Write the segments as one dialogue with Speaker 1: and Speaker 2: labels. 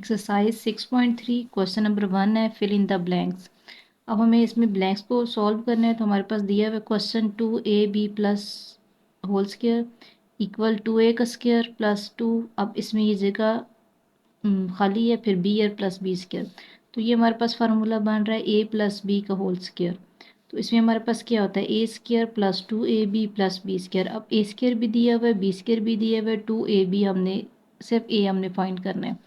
Speaker 1: Exercise 6.3 question number 1 है fill in the blanks. अब हमें इसमें ब्लैंक्स को सॉल्व करना है। तो हमारे पास दिया हुआ question 2ab plus whole square equal 2a का स्क्वायर प्लस 2। अब इसमें ये जगह खाली है, फिर बी और प्लस बी स्क्वायर। तो ये हमारे पास फार्मूला बन रहा है ए प्लस बी का होल स्क्वायर। तो इसमें हमारे पास क्या होता है A square plus 2ab plus B square. अब ए स्क्वायर भी दिया हुआ है, बी स्क्वायर भी दिया हुआ है, 2ab हमने सिर्फ ए हमने फाइंड करना है।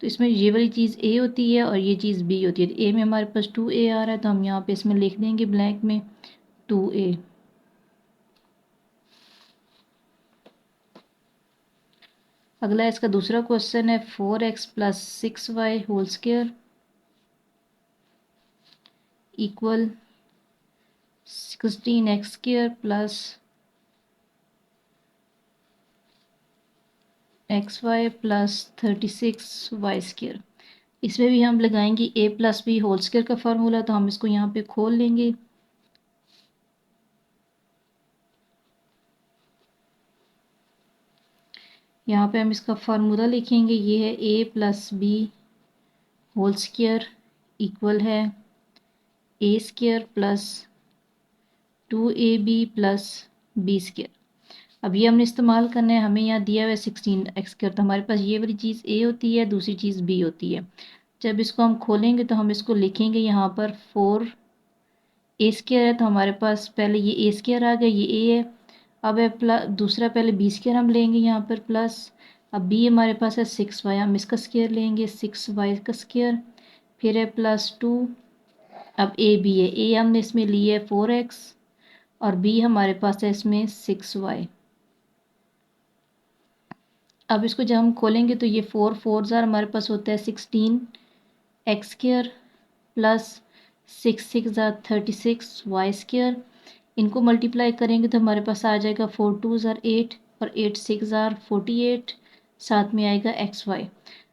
Speaker 1: तो इसमें ये वाली चीज़ ए होती है और ये चीज़ बी होती है। तो ए में हमारे पास 2a आ रहा है, तो हम यहाँ पे इसमें लिख देंगे ब्लैंक में 2a। अगला इसका दूसरा क्वेश्चन है 4x plus 6y whole square equal 16x square plus xy plus 36y square. इसमें भी हम लगाएंगे a plus B whole square का फार्मूला। तो हम इसको यहाँ पे खोल लेंगे। यहाँ पे हम इसका फार्मूला लिखेंगे, ये है a plus B whole square equal है A square plus 2ab plus B square. अब ये हमने इस्तेमाल करना है। हमें यहाँ दिया हुआ है 16x स्क्वायर, तो हमारे पास ये वाली चीज़ a होती है, दूसरी चीज़ b होती है। जब इसको हम खोलेंगे तो हम इसको लिखेंगे यहाँ पर 4a स्क्वायर है, तो हमारे पास पहले ये a स्क्वायर आ गया, ये a है। अब है प्लस दूसरा, पहले b स्क्वायर हम लेंगे यहाँ पर प्लस। अब b हमारे पास है 6y, हम इसका स्क्वायर लेंगे 6y का स्क्वायर, फिर है प्लस 2। अब ए बी है, ए हमने इसमें ली है 4x और बी हमारे पास है इसमें 6y। अब इसको जब हम खोलेंगे तो ये 4 हमारे पास होता है 16x square plus 6 6 36y square. इनको मल्टीप्लाई करेंगे तो हमारे पास आ जाएगा 4 2 8 और 8 6 48, साथ में आएगा xy।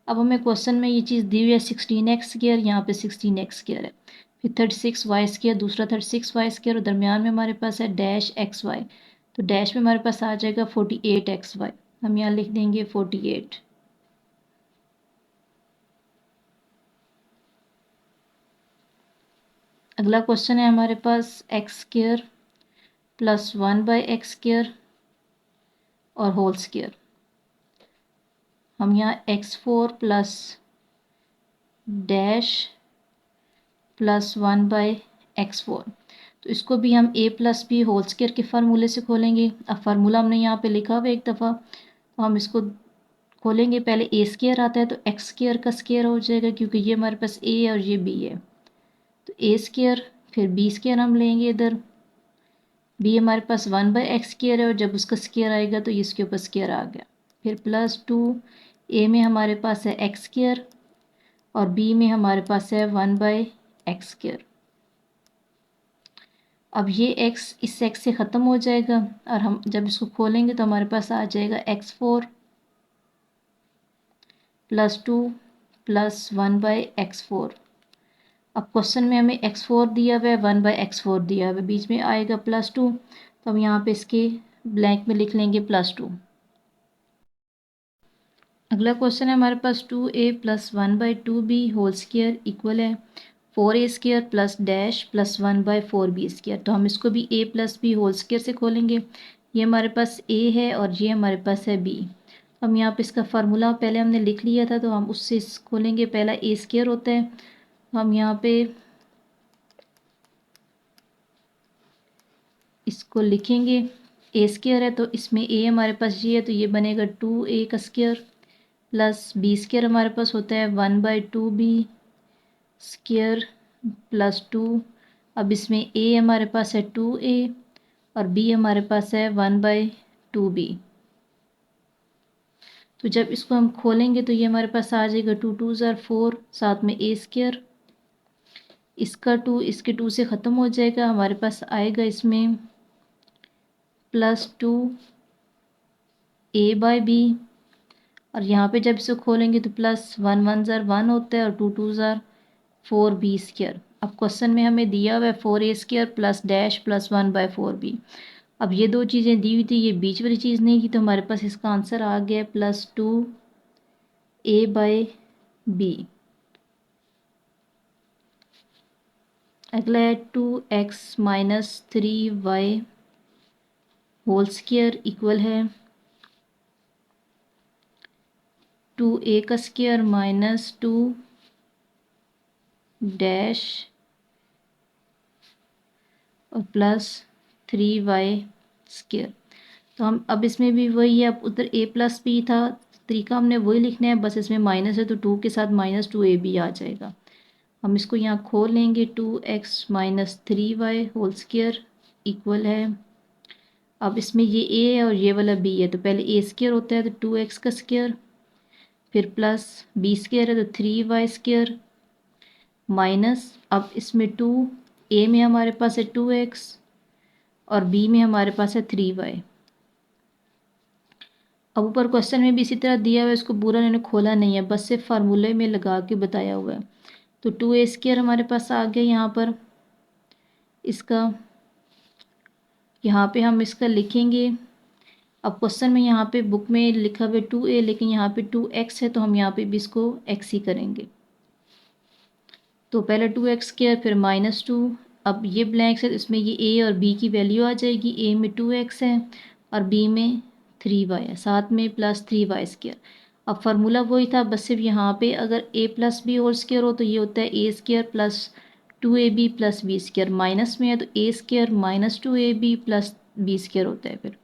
Speaker 1: अब हमें क्वेश्चन में ये चीज़ दी हुई है 16x स्क्वायर, यहाँ पे 16x स्क्वायर है, फिर 36y स्क्वायर, दूसरा 36y स्क्वायर और दरमियान में हमारे पास है डैश xy। तो डैश में हमारे पास आ जाएगा 48xy। हम यहाँ लिख देंगे 48। अगला क्वेश्चन है हमारे पास X square plus 1/x square और होल स्क्वायर। हम यहाँ x4 plus dash plus 1/x4, तो इसको भी हम a plus B whole square के फार्मूले से खोलेंगे। अब फार्मूला हमने यहाँ पे लिखा हुआ एक दफ़ा, तो हम इसको खोलेंगे। पहले a स्क्वायर आता है तो x स्क्वायर का स्क्वायर हो जाएगा, क्योंकि ये हमारे पास a है और ये b है। तो a स्क्वायर फिर b स्क्वायर हम लेंगे इधर, b हमारे पास 1/x स्क्वायर है और जब उसका स्क्वायर आएगा तो इसके ऊपर स्क्वायर आ गया। फिर प्लस 2, a में हमारे पास है x स्क्वायर और b में हमारे पास है 1/x स्क्वायर। अब ये x इस x से ख़त्म हो जाएगा और हम जब इसको खोलेंगे तो हमारे पास आ जाएगा x4 प्लस 2 प्लस 1/x4। अब क्वेश्चन में हमें x4 दिया हुआ है, 1/x4 दिया हुआ है, बीच में आएगा प्लस 2, तो हम यहाँ पे इसके ब्लैंक में लिख लेंगे प्लस 2। अगला क्वेश्चन है हमारे पास 2a plus 1/2b whole square equal है 4a square plus dash plus 1/4b square. तो हम इसको भी a plus B whole square से खोलेंगे। ये हमारे पास a है और ये हमारे पास है b। हम यहाँ पे इसका फार्मूला पहले हमने लिख लिया था, तो हम उससे खोलेंगे। पहला a स्क्वायर होता है, हम यहाँ पे इसको लिखेंगे। a स्क्वायर है तो इसमें a हमारे पास ये है, तो ये बनेगा 2a का स्क्वायर प्लस बी स्क्वायर हमारे पास होता है 1/2b स्क्वायर प्लस 2। अब इसमें a हमारे पास है 2a और b हमारे पास है 1/2b। तो जब इसको हम खोलेंगे तो ये हमारे पास आ जाएगा 2 2 4, साथ में a स्क्वायर, इसका 2 इसके 2 से ख़त्म हो जाएगा। हमारे पास आएगा इसमें प्लस 2a/b और यहाँ पे जब इसे खोलेंगे तो प्लस 1 1 1 होता है और 2 2 4b स्क्वायर। अब क्वेश्चन में हमें दिया हुआ है 4a square plus dash plus 1/4b। अब ये दो चीज़ें दी हुई थी, ये बीच वाली चीज़ नहीं थी, तो हमारे पास इसका आंसर आ गया प्लस 2a/4b बी। अगला है 2x minus 3y whole square equal है 2a का स्क्वायर माइनस 2 डैश और प्लस 3y स्क्वायर। तो हम अब इसमें भी वही है, अब उधर a प्लस बी था, तरीका हमने वही लिखना है, बस इसमें माइनस है तो 2 के साथ माइनस 2ab आ जाएगा। हम इसको यहाँ खोल लेंगे 2x minus 3y whole square equal है, अब इसमें ये a है और ये वाला b है, तो पहले a स्क्वायर होता है तो 2x का स्क्वायर, फिर प्लस b स्क्वायर है तो 3y स्क्वायर माइनस, अब इसमें 2 a में हमारे पास है 2x और b में हमारे पास है 3y। अब ऊपर क्वेश्चन में भी इसी तरह दिया हुआ है, इसको पूरा इन्होंने खोला नहीं है, बस सिर्फ फार्मूले में लगा के बताया हुआ है। तो 2a स्क्वायर हमारे पास आ गया यहाँ पर, इसका यहाँ पे हम इसका लिखेंगे। अब क्वेश्चन में यहाँ पे बुक में लिखा हुआ है 2a, लेकिन यहाँ पे 2x है तो हम यहाँ पे भी इसको x ही करेंगे। तो पहले 2x स्क्वायर फिर माइनस 2, अब ये ब्लैंक्स है, इसमें ये a और b की वैल्यू आ जाएगी, a में 2x है और b में 3y है, साथ में प्लस 3y स्क्वायर। अब फार्मूला वही था, बस सिर्फ यहाँ पे अगर a plus B whole square हो तो ये होता है a square plus 2ab plus B square, minus में है तो a square minus 2ab plus B square होता है। फिर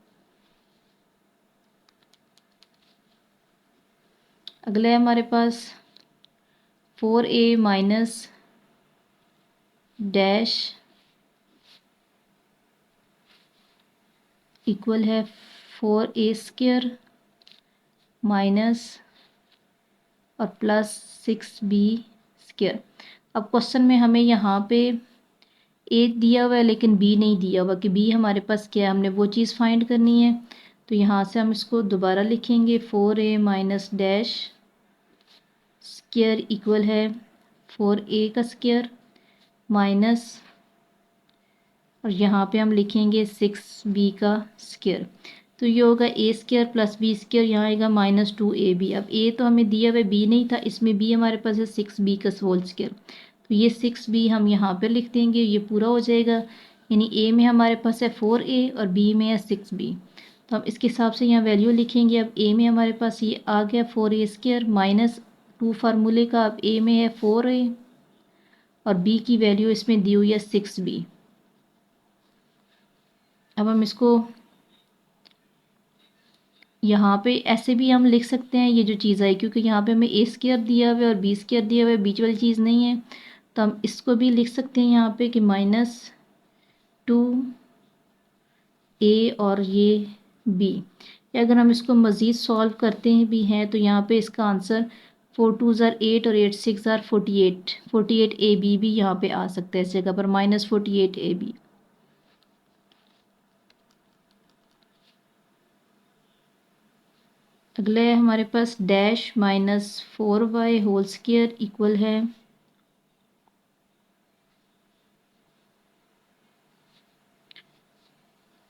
Speaker 1: अगला है हमारे पास 4a माइनस डैश इक्वल है 4a स्क्वायर माइनस और प्लस 6b स्क्वायर। अब क्वेश्चन में हमें यहाँ पे a दिया हुआ है लेकिन b नहीं दिया हुआ कि b हमारे पास क्या है, हमने वो चीज़ फाइंड करनी है। तो यहाँ से हम इसको दोबारा लिखेंगे 4a minus dash square equal है 4a का स्क्वायर माइनस और यहाँ पे हम लिखेंगे 6b का स्क्वायर। तो ये होगा a square plus B square, यहाँ आएगा माइनस 2ab। अब a तो हमें दिया हुआ है, b नहीं था, इसमें b हमारे पास है 6b का होल स्क्वायर, तो ये 6b हम यहाँ पे लिख देंगे, ये पूरा हो जाएगा। यानी a में हमारे पास है 4a और b में है 6b, तो हम इसके हिसाब से यहाँ वैल्यू लिखेंगे। अब a में हमारे पास ये आ गया 4a स्क्वायर माइनस 2 फार्मूले का, अब a में है 4a और b की वैल्यू इसमें दी हुई है 6b। अब हम इसको यहाँ पे ऐसे भी हम लिख सकते हैं ये जो चीज़ आई, क्योंकि यहाँ पे हमें a स्क्वायर दिया हुआ है और b स्क्वायर दिया हुआ है, बीच वाली चीज़ नहीं है, तो हम इसको भी लिख सकते हैं यहाँ पे कि माइनस 2a और ये b। या अगर हम इसको मज़ीद सॉल्व करते हैं भी हैं तो यहाँ पे इसका आंसर 4 2 ज़ार 8 और 8 6 ज़ार 48, 48ab भी यहाँ पे आ सकता है इस जगह पर, माइनस 48ab। अगला है हमारे पास dash minus 4y whole square equal है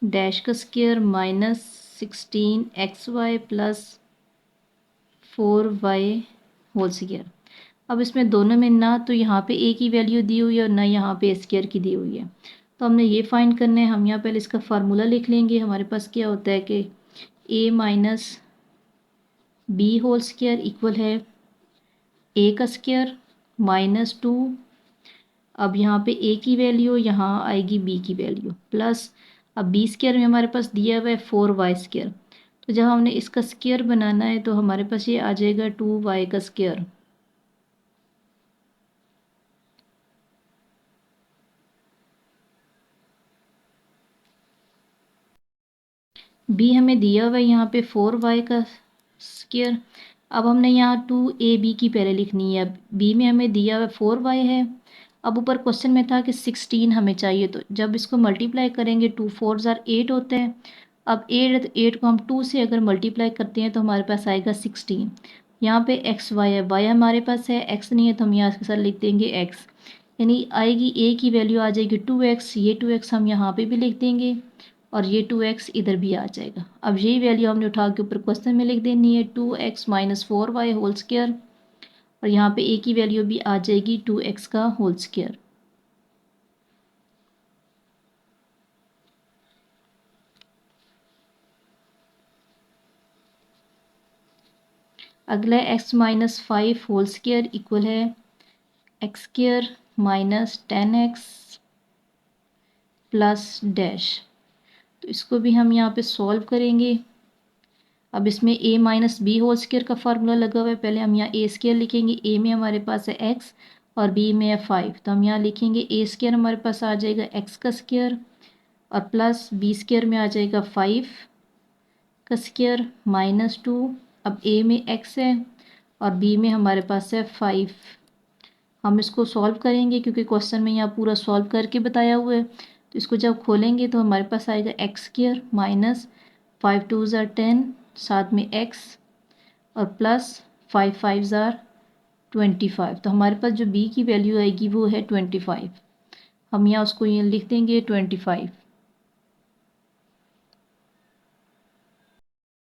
Speaker 1: डैश का square minus 16xy plus 4y whole square. अब इसमें दोनों में ना तो यहाँ पे a की वैल्यू दी हुई है और ना यहाँ पे स्क्वायर की दी हुई है, तो हमने ये फाइंड करना है। हम यहाँ पहले इसका फार्मूला लिख लेंगे। हमारे पास क्या होता है कि a minus B whole square equal है a का स्क्वायर माइनस 2, अब यहाँ पे a की वैल्यू यहाँ आएगी b की वैल्यू प्लस, अब b स्क्वायर में हमारे पास दिया हुआ है 4y स्क्वायर, तो जब हमने इसका स्क्वायर बनाना है तो हमारे पास ये आ जाएगा 2y का स्क्वायर। b हमें दिया हुआ है यहाँ पे 4y का स्क्वायर। अब हमने यहाँ 2ab की पहले लिखनी है, अब b में हमें दिया हुआ 4y है। अब ऊपर क्वेश्चन में था कि 16 हमें चाहिए, तो जब इसको मल्टीप्लाई करेंगे 2 4 ज़ार 8 होते हैं। अब 8 है तो 8 को हम 2 से अगर मल्टीप्लाई करते हैं तो हमारे पास आएगा 16। यहाँ पे एक्स वाई है, वाई हमारे पास है, एक्स नहीं है तो हम यहाँ इसके साथ लिख देंगे एक्स, यानी आएगी a की वैल्यू आ जाएगी 2x, ये 2x हम यहाँ पे भी लिख देंगे और ये 2x इधर भी आ जाएगा। अब यही वैल्यू हमने उठा के ऊपर क्वेश्चन में लिख देनी है 2x minus 4y whole square और यहाँ पे a की वैल्यू भी आ जाएगी 2x का होल स्क्वायर। अगला x minus 5 whole square equal है X square minus 10x plus dash. तो इसको भी हम यहाँ पे सॉल्व करेंगे। अब इसमें a minus B whole square का फार्मूला लगा हुआ है। पहले हम यहाँ a स्क्वायर लिखेंगे। a में हमारे पास है x और b में है 5, तो हम यहाँ लिखेंगे a स्क्वायर हमारे पास आ जाएगा x का स्क्वायर और प्लस b स्क्वायर में आ जाएगा 5 का स्क्वायर माइनस 2। अब a में x है और b में हमारे पास है 5। हम इसको सॉल्व करेंगे क्योंकि क्वेश्चन में यहाँ पूरा सॉल्व करके बताया हुआ है। तो इसको जब खोलेंगे तो हमारे पास आएगा एक्स स्क्वायर माइनस 5 2 ज़ार 10, साथ में x और प्लस 5 5 ज़ार 25। तो हमारे पास जो b की वैल्यू आएगी वो है 25। हम यहाँ उसको ये लिख देंगे 25।